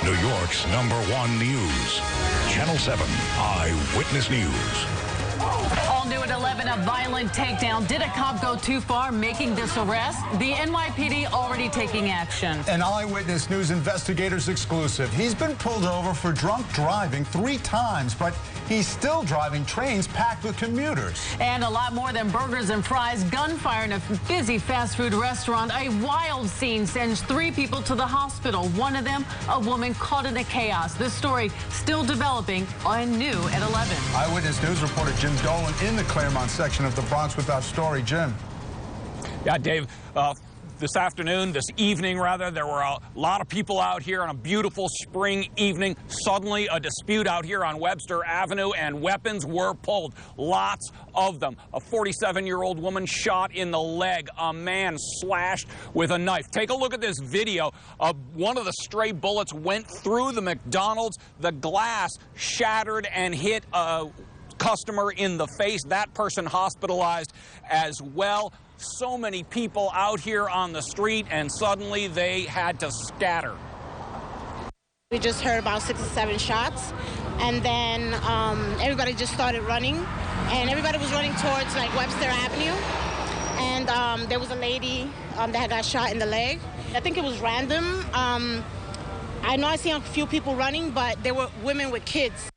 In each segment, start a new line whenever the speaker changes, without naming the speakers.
New York's #1 news. Channel 7 Eyewitness News.
All new at 11, a violent takedown. Did a cop go too far making this arrest? The NYPD already taking action.
An Eyewitness News investigators exclusive. He's been pulled over for drunk driving 3 times, but he's still driving trains packed with commuters.
And a lot more than burgers and fries. Gunfire in a busy fast food restaurant. A wild scene sends 3 people to the hospital. One of them, a woman caught in the chaos. This story still developing on New at 11.
Eyewitness News reporter Jim Dolan in the Claremont section of the Bronx with that story. Jim.
Yeah, Dave, this evening, there were a lot of people out here on a beautiful spring evening. Suddenly, a dispute out here on Webster Avenue, and weapons were pulled. Lots of them. A 47-year-old woman shot in the leg. A man slashed with a knife. Take a look at this video. One of the stray bullets went through the McDonald's. The glass shattered and hit a customer in the face. That person hospitalized as well. So many people out here on the street, and suddenly they had to scatter.
We just heard about 6 or 7 shots, and then everybody just started running, and everybody was running towards like Webster Avenue, and there was a lady that had got shot in the leg. I think it was random. I know I seen a few people running, but there were women with kids.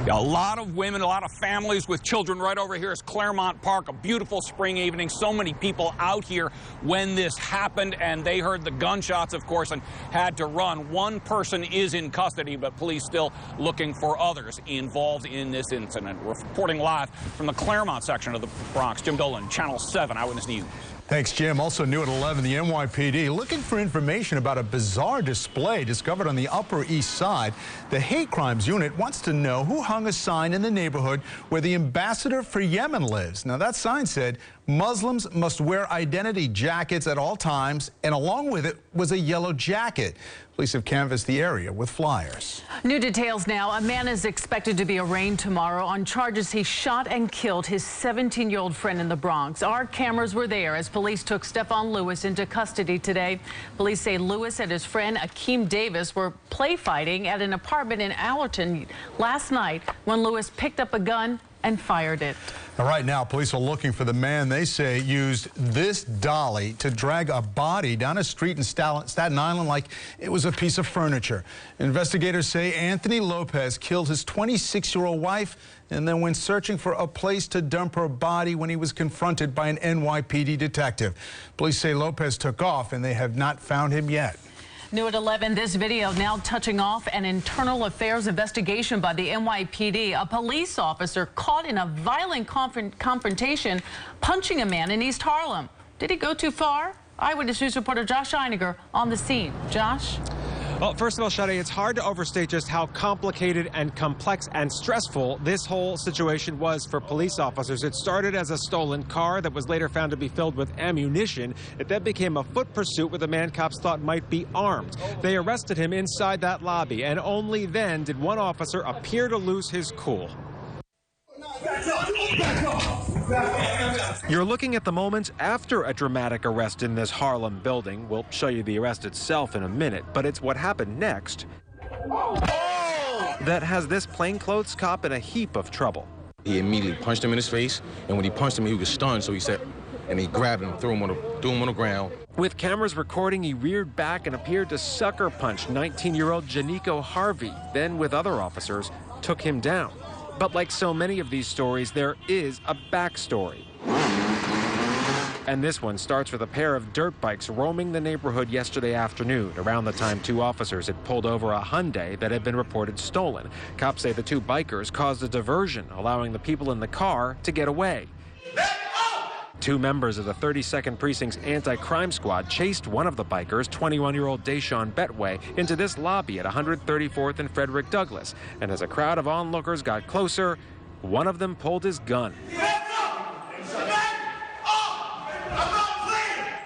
A lot of women, a lot of families with children. Right over here is Claremont Park, a beautiful spring evening. So many people out here when this happened, and they heard the gunshots, of course, and had to run. One person is in custody, but police still looking for others involved in this incident. Reporting live from the Claremont section of the Bronx, Jim Dolan, Channel 7 Eyewitness News.
Thanks, Jim. Also new at 11, the NYPD looking for information about a bizarre display discovered on the Upper East Side. The Hate Crimes Unit wants to know who hung a sign in the neighborhood where the ambassador for Yemen lives. Now, that sign said Muslims must wear identity jackets at all times, and along with it was a yellow jacket. Police have canvassed the area with flyers.
New details now. A man is expected to be arraigned tomorrow on charges he shot and killed his 17-year-old friend in the Bronx. Our cameras were there as police took Stephon Lewis into custody today. Police say Lewis and his friend Akeem Davis were play fighting at an apartment in Allerton last night when Lewis picked up a gun and fired it.
Now, right now, police are looking for the man they say used this dolly to drag a body down a street in Staten Island like it was a piece of furniture. Investigators say Anthony Lopez killed his 26-year-old wife and then went searching for a place to dump her body when he was confronted by an NYPD detective. Police say Lopez took off, and they have not found him yet.
New at 11, this video now touching off an internal affairs investigation by the NYPD. A police officer caught in a violent confrontation punching a man in East Harlem. Did he go too far? Eyewitness News reporter Josh Einiger on the scene. Josh?
Well, first of all, Shadi, it's hard to overstate just how complicated and complex and stressful this whole situation was for police officers. It started as a stolen car that was later found to be filled with ammunition. It then became a foot pursuit with a man cops thought might be armed. They arrested him inside that lobby, and only then did one officer appear to lose his cool. You're looking at the moment after a dramatic arrest in this Harlem building. We'll show you the arrest itself in a minute, but it's what happened next that has this plainclothes cop in a heap of trouble.
He immediately punched him in his face, and when he punched him, he was stunned, so he said, and he grabbed him, threw him on the ground. With cameras recording, he reared back and appeared to sucker punch 19-year-old Janico Harvey, then with other officers, took him down. But like so many of these stories, there is a backstory. And this one starts with a pair of dirt bikes roaming the neighborhood yesterday afternoon, around the time 2 officers had pulled over a Hyundai that had been reported stolen. Cops say the 2 bikers caused a diversion, allowing the people in the car to get away. 2 members of the 32nd Precinct's anti-crime squad chased one of the bikers, 21-year-old Deshaun Betway, into this lobby at 134th and Frederick Douglass. And as a crowd of onlookers got closer, one of them pulled his gun.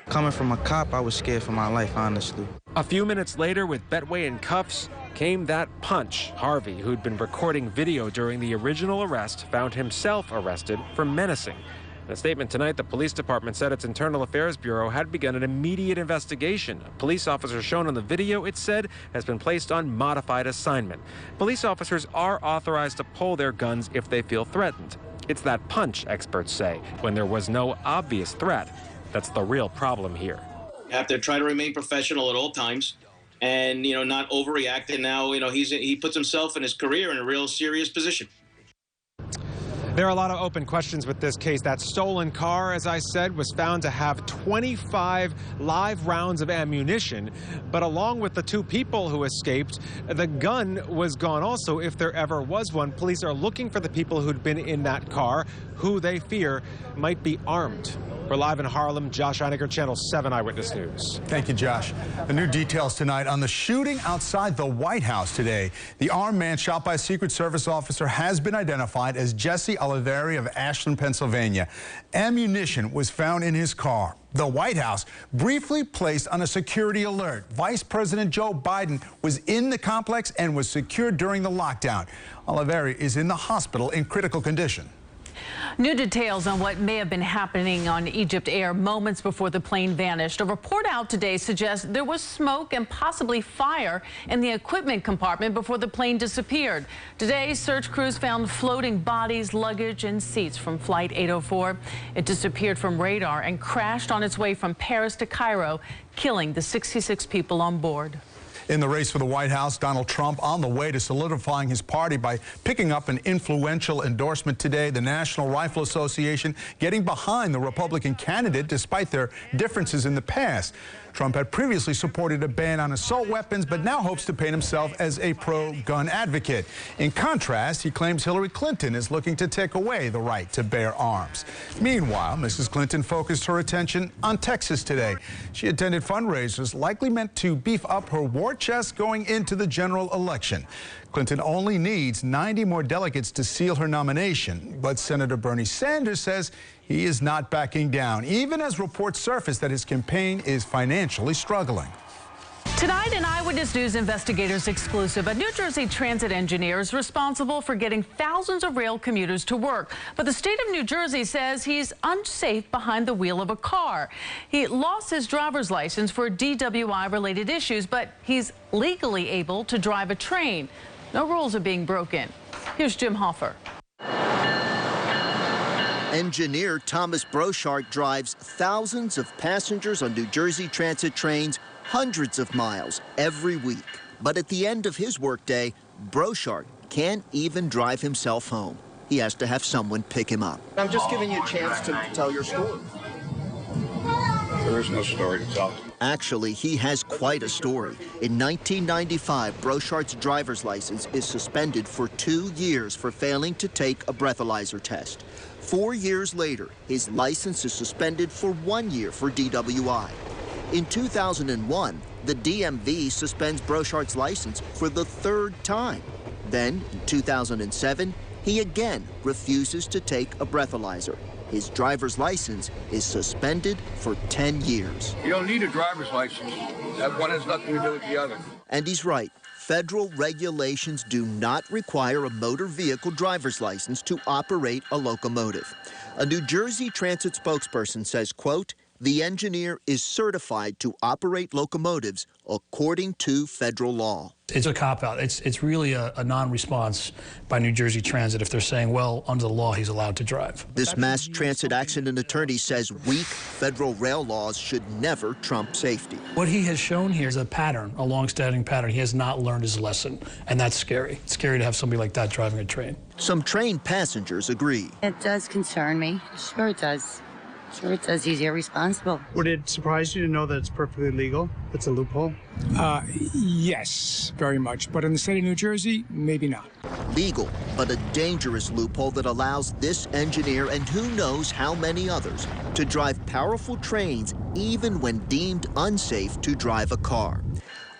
Coming from a cop, I was scared for my life, honestly.
A few minutes later, with Betway in cuffs, came that punch. Harvey, who'd been recording video during the original arrest, found himself arrested for menacing. In a statement tonight, the police department said its Internal Affairs Bureau had begun an immediate investigation. A police officer shown on the video, it said, has been placed on modified assignment. Police officers are authorized to pull their guns if they feel threatened. It's that punch, experts say, when there was no obvious threat. That's the real problem here.
You have to try to remain professional at all times and, not overreact. And now, he puts himself and his career in a real serious position.
There are a lot of open questions with this case. That stolen car, as I said, was found to have 25 live rounds of ammunition. But along with the two people who escaped, the gun was gone also, if there ever was one. Police are looking for the people who'd been in that car, who they fear might be armed. We're live in Harlem. Josh Einiger, Channel 7 Eyewitness News.
Thank you, Josh. The new details tonight on the shooting outside the White House today. The armed man shot by a Secret Service officer has been identified as Jesse Oliveri of Ashland, Pennsylvania. Ammunition was found in his car. The White House briefly placed on a security alert. Vice President Joe Biden was in the complex and was secured during the lockdown. Oliveri is in the hospital in critical condition.
New details on what may have been happening on Egypt Air moments before the plane vanished. A report out today suggests there was smoke and possibly fire in the equipment compartment before the plane disappeared. Today, search crews found floating bodies, luggage, and seats from Flight 804. It disappeared from radar and crashed on its way from Paris to Cairo, killing the 66 people on board.
In the race for the White House, Donald Trump on the way to solidifying his party by picking up an influential endorsement today. The National Rifle Association getting behind the Republican candidate despite their differences in the past. Trump had previously supported a ban on assault weapons, but now hopes to paint himself as a pro-gun advocate. In contrast, he claims Hillary Clinton is looking to take away the right to bear arms. Meanwhile, Mrs. Clinton focused her attention on Texas today. She attended fundraisers likely meant to beef up her war chest going into the general election. Clinton only needs 90 more delegates to seal her nomination, but Senator Bernie Sanders says he is not backing down, even as reports surface that his campaign is financially struggling.
Tonight, an Eyewitness News Investigators exclusive. A New Jersey transit engineer is responsible for getting thousands of rail commuters to work. But the state of New Jersey says he's unsafe behind the wheel of a car. He lost his driver's license for DWI-related issues, but he's legally able to drive a train. No rules are being broken. Here's Jim Hoffer.
Engineer Thomas Brochart drives thousands of passengers on New Jersey transit trains hundreds of miles every week. But at the end of his workday, Brochart can't even drive himself home. He has to have someone pick him up. I'm just giving you a chance to tell your story.
There is no story to tell.
Actually, he has quite a story. In 1995, Brochart's driver's license is suspended for 2 years for failing to take a breathalyzer test. 4 years later, his license is suspended for 1 year for DWI. In 2001, the DMV suspends Brochart's license for the 3rd time. Then, in 2007, he again refuses to take a breathalyzer. His driver's license is suspended for 10 years.
You don't need a driver's license. That one has nothing to do with the other.
And he's right. Federal regulations do not require a motor vehicle driver's license to operate a locomotive. A New Jersey Transit spokesperson says, quote, the engineer is certified to operate locomotives according to federal law.
It's a cop-out. It's really a non-response by New Jersey Transit if they're saying, well, under the law, he's allowed to drive.
This mass transit accident attorney says weak federal rail laws should never trump safety.
What he has shown here is a pattern, a long-standing pattern. He has not learned his lesson, and that's scary. It's scary to have somebody like that driving a train.
Some train passengers agree.
It does concern me. Sure it does. Sure, it says he's irresponsible.
Would it surprise you to know that it's perfectly legal? It's a loophole?
Yes, very much. But in the state of New Jersey, maybe not.
Legal, but a dangerous loophole that allows this engineer and who knows how many others to drive powerful trains even when deemed unsafe to drive a car.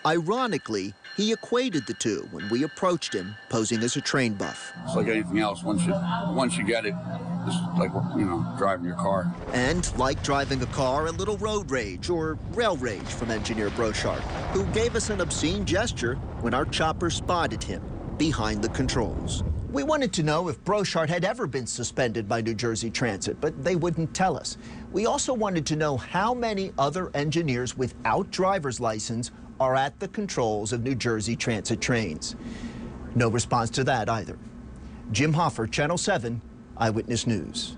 Ironically, he equated the two when we approached him, posing as a train buff.
It's like anything else. Once you get it, it's like, driving your car.
And like driving a car, a little road rage or rail rage from engineer Brochart, who gave us an obscene gesture when our chopper spotted him behind the controls. We wanted to know if Brochard had ever been suspended by New Jersey Transit, but they wouldn't tell us. We also wanted to know how many other engineers without driver's license are at the controls of New Jersey Transit trains. No response to that either. Jim Hoffer, Channel 7, Eyewitness News.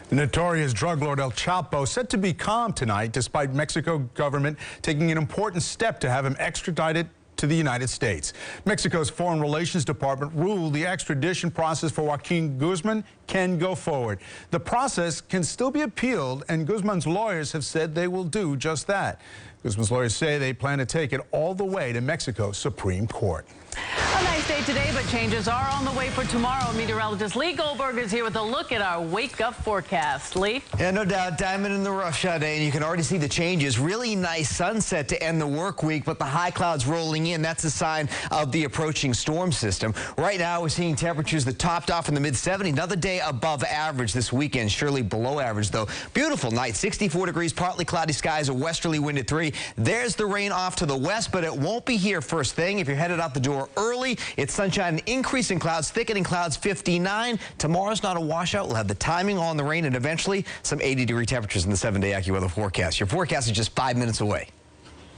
The notorious drug lord El Chapo set to be calm tonight despite Mexico government taking an important step to have him extradited to the United States. Mexico's Foreign Relations Department ruled the extradition process for Joaquin Guzman can go forward. The process can still be appealed, and Guzman's lawyers have said they will do just that. Guzman's lawyers say they plan to take it all the way to Mexico's Supreme Court.
A nice day today, but changes are on the way for tomorrow. Meteorologist Lee Goldberg is here with a look at our wake-up forecast. Lee?
Yeah, no doubt. Diamond in the rough, Sade, and you can already see the changes. Really nice sunset to end the work week, but the high clouds rolling in. That's a sign of the approaching storm system. Right now, we're seeing temperatures that topped off in the mid-70s. Another day above average this weekend, surely below average, though. Beautiful night, 64 degrees, partly cloudy skies, a westerly wind at 3. There's the rain off to the west, but it won't be here first thing. If you're headed out the door early, it's sunshine, an increase in clouds, thickening clouds, 59. Tomorrow's not a washout. We'll have the timing on the rain and eventually some 80-degree temperatures in the 7-day AccuWeather forecast. Your forecast is just 5 minutes away.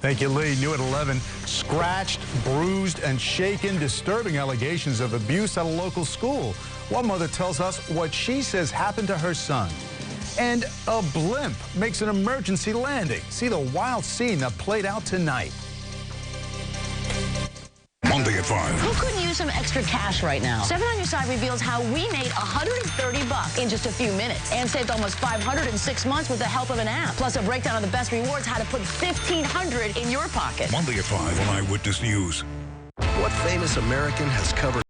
Thank you, Lee. New at 11. Scratched, bruised, and shaken. Disturbing allegations of abuse at a local school. One mother tells us what she says happened to her son. And a blimp makes an emergency landing. See the wild scene that played out tonight.
Monday at 5.
Who couldn't use some extra cash right now? 7 on Your Side reveals how we made $130 in just a few minutes and saved almost $500 in 6 months with the help of an app. Plus a breakdown of the best rewards, how to put $1,500 in your pocket.
Monday at 5 on Eyewitness News.
What famous American has covered